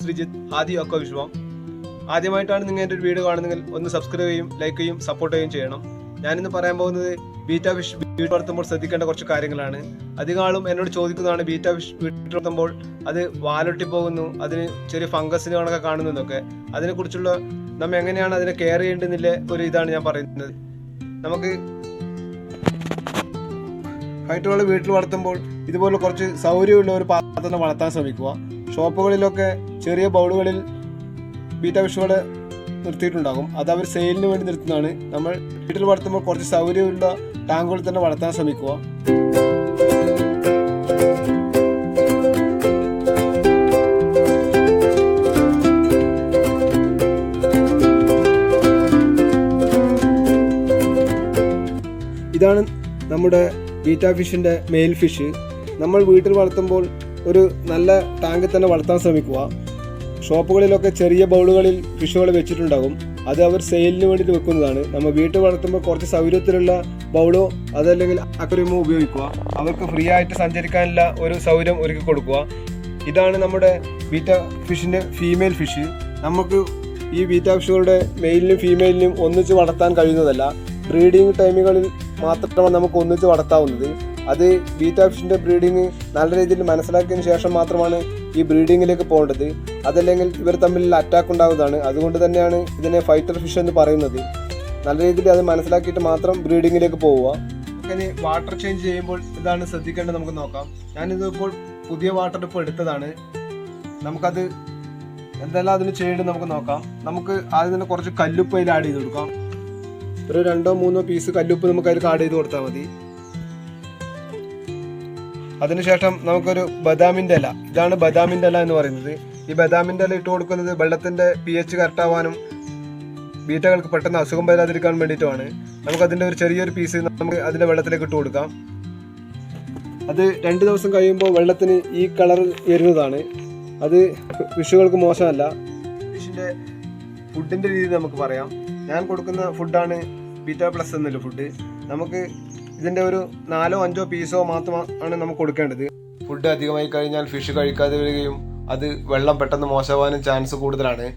ശ്രീജിത്ത് ആദി ഒക്കെ വിശ്വം. ആദ്യമായിട്ടാണ് നിങ്ങൾ എൻ്റെ ഒരു വീഡിയോ കാണുന്നെങ്കിൽ ഒന്ന് സബ്സ്ക്രൈബ് ചെയ്യും, ലൈക്ക് ചെയ്യും, സപ്പോർട്ട് ചെയ്യുകയും ചെയ്യണം. ഞാനിന്ന് പറയാൻ പോകുന്നത് ബീറ്റാ ഫിഷ് വീട്ടിൽ വളർത്തുമ്പോൾ ശ്രദ്ധിക്കേണ്ട കുറച്ച് കാര്യങ്ങളാണ്. അധികം ആളും എന്നോട് ചോദിക്കുന്നതാണ് ബീറ്റാ ഫിഷ് വീട്ടിൽ വളർത്തുമ്പോൾ അത് വാലൊട്ടി പോകുന്നു, അതിന് ചെറിയ ഫംഗസിന് കണക്കെ കാണുന്നതൊക്കെ. അതിനെക്കുറിച്ചുള്ള നമ്മൾ എങ്ങനെയാണ് അതിനെ കെയർ ചെയ്യേണ്ടതില്ല ഒരു ഇതാണ് ഞാൻ പറയുന്നത്. നമുക്ക് ഫൈറ്ററുകൾ വീട്ടിൽ വളർത്തുമ്പോൾ ഇതുപോലെ കുറച്ച് സൗകര്യമുള്ള ഒരു പാത്രത്തിൽ വളർത്താൻ ശ്രമിക്കുക. ഷോപ്പുകളിലൊക്കെ ചെറിയ ബൗളുകളിൽ ബീറ്റാ ഫിഷുകളെ നിർത്തിയിട്ടുണ്ടാകും. അത് അവർ സെയിലിന് വേണ്ടി നിർത്തുന്നതാണ്. നമ്മൾ വീട്ടിൽ വളർത്തുമ്പോൾ കുറച്ച് സൗകര്യമുള്ള ടാങ്കുകളിൽ തന്നെ വളർത്താൻ ശ്രമിക്കുക. ഇതാണ് നമ്മുടെ ബീറ്റാ ഫിഷിൻ്റെ മെയിൽ ഫിഷ്. നമ്മൾ വീട്ടിൽ വളർത്തുമ്പോൾ ഒരു നല്ല ടാങ്കിൽ തന്നെ വളർത്താൻ ശ്രമിക്കുക. ഷോപ്പുകളിലൊക്കെ ചെറിയ ബൗളുകളിൽ ഫിഷുകൾ വെച്ചിട്ടുണ്ടാകും. അത് അവർ സെയിലിന് വേണ്ടിയിട്ട് വെക്കുന്നതാണ്. നമ്മൾ വീട്ടിൽ വളർത്തുമ്പോൾ കുറച്ച് സൗകര്യത്തിലുള്ള ബൗളോ അതല്ലെങ്കിൽ അക്വേറിയമോ ഉപയോഗിക്കുക. അവർക്ക് ഫ്രീ ആയിട്ട് സഞ്ചരിക്കാനുള്ള ഒരു സൗകര്യം ഒരുക്കി കൊടുക്കുക. ഇതാണ് നമ്മുടെ ബീറ്റാ ഫിഷിൻ്റെ ഫീമെയിൽ ഫിഷ്. നമുക്ക് ഈ ബീറ്റാ ഫിഷുകളുടെ മെയിലിനും ഫീമെയിലിനും ഒന്നിച്ച് വളർത്താൻ കഴിയുന്നതല്ല. ബ്രീഡിംഗ് ടൈമുകളിൽ മാത്രമാണ് നമുക്ക് ഒന്നിച്ച് വളർത്താവുന്നത്. അത് ബീറ്റാ ഫിഷിൻ്റെ ബ്രീഡിങ് നല്ല രീതിയിൽ മനസ്സിലാക്കിയതിന് ശേഷം മാത്രമാണ് ഈ ബ്രീഡിങ്ങിലേക്ക് പോകേണ്ടത്. അതല്ലെങ്കിൽ ഇവർ തമ്മിൽ അറ്റാക്ക് ഉണ്ടാകുന്നതാണ്. അതുകൊണ്ട് തന്നെയാണ് ഇതിനെ ഫൈറ്റർ ഫിഷ് എന്ന് പറയുന്നത്. നല്ല രീതിയിൽ അത് മനസ്സിലാക്കിയിട്ട് മാത്രം ബ്രീഡിങ്ങിലേക്ക് പോവുക. ഇനി വാട്ടർ ചേഞ്ച് ചെയ്യുമ്പോൾ ഇതാണ് ശ്രദ്ധിക്കേണ്ടത്, നമുക്ക് നോക്കാം. ഞാനിതിപ്പോൾ പുതിയ വാട്ടർ ഇപ്പോൾ എടുത്തതാണ്. നമുക്കത് എന്തെല്ലാം അതിന് ചെയ്യേണ്ടത് നമുക്ക് നോക്കാം. നമുക്ക് ആദ്യം തന്നെ കുറച്ച് കല്ലുപ്പ് അതിൽ ആഡ് ചെയ്ത് കൊടുക്കാം. ഒരു 2-3 പീസ് കല്ലുപ്പ് നമുക്ക് അതിൽ ആഡ് ചെയ്ത് കൊടുത്താൽ മതി. അതിനുശേഷം നമുക്കൊരു ബദാമിൻ്റെ ഇല, ഇതാണ് ബദാമിൻ്റെ ഇല എന്ന് പറയുന്നത്. ഈ ബദാമിൻ്റെ ഇല ഇട്ട് കൊടുക്കുന്നത് വെള്ളത്തിൻ്റെ pH കറക്റ്റാവാനും ബീറ്റകൾക്ക് പെട്ടെന്ന് അസുഖം വരാതിരിക്കാൻ വേണ്ടിയിട്ടുമാണ്. നമുക്കതിൻ്റെ ഒരു ചെറിയൊരു പീസ് നമുക്ക് അതിൻ്റെ വെള്ളത്തിലേക്ക് ഇട്ട് കൊടുക്കാം. അത് 2 ദിവസം കഴിയുമ്പോൾ വെള്ളത്തിന് ഈ കളർ വരുന്നതാണ്. അത് ഫിഷുകൾക്ക് മോശമല്ല. ഫിഷിൻ്റെ ഫുഡിൻ്റെ രീതി നമുക്ക് പറയാം. ഞാൻ കൊടുക്കുന്ന ഫുഡാണ് ബീറ്റാ പ്ലസ് എന്നുള്ള ഫുഡ്. നമുക്ക് ഇതിൻ്റെ ഒരു 4-5 പീസോ മാത്രമാണ് നമുക്ക് കൊടുക്കേണ്ടത്. ഫുഡ് അധികമായി കഴിഞ്ഞാൽ ഫിഷ് കഴിക്കാതെ വരികയും അത് വെള്ളം പെട്ടെന്ന് മോശമാവാനും ചാൻസ് കൂടുതലാണ്.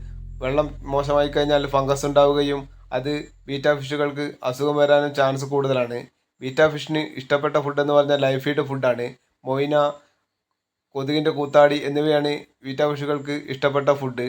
വെള്ളം മോശമായി കഴിഞ്ഞാൽ ഫംഗസ് ഉണ്ടാവുകയും അത് ബീറ്റാ ഫിഷുകൾക്ക് അസുഖം വരാനും ചാൻസ് കൂടുതലാണ്. ബീറ്റാ ഫിഷിന് ഇഷ്ടപ്പെട്ട ഫുഡ് എന്ന് പറഞ്ഞാൽ ലൈഫ് ഫീഡ് ഫുഡാണ്. മൊയ്ന, കൊതുകിൻ്റെ കൂത്താടി എന്നിവയാണ് ബീറ്റാ ഫിഷുകൾക്ക് ഇഷ്ടപ്പെട്ട ഫുഡ്.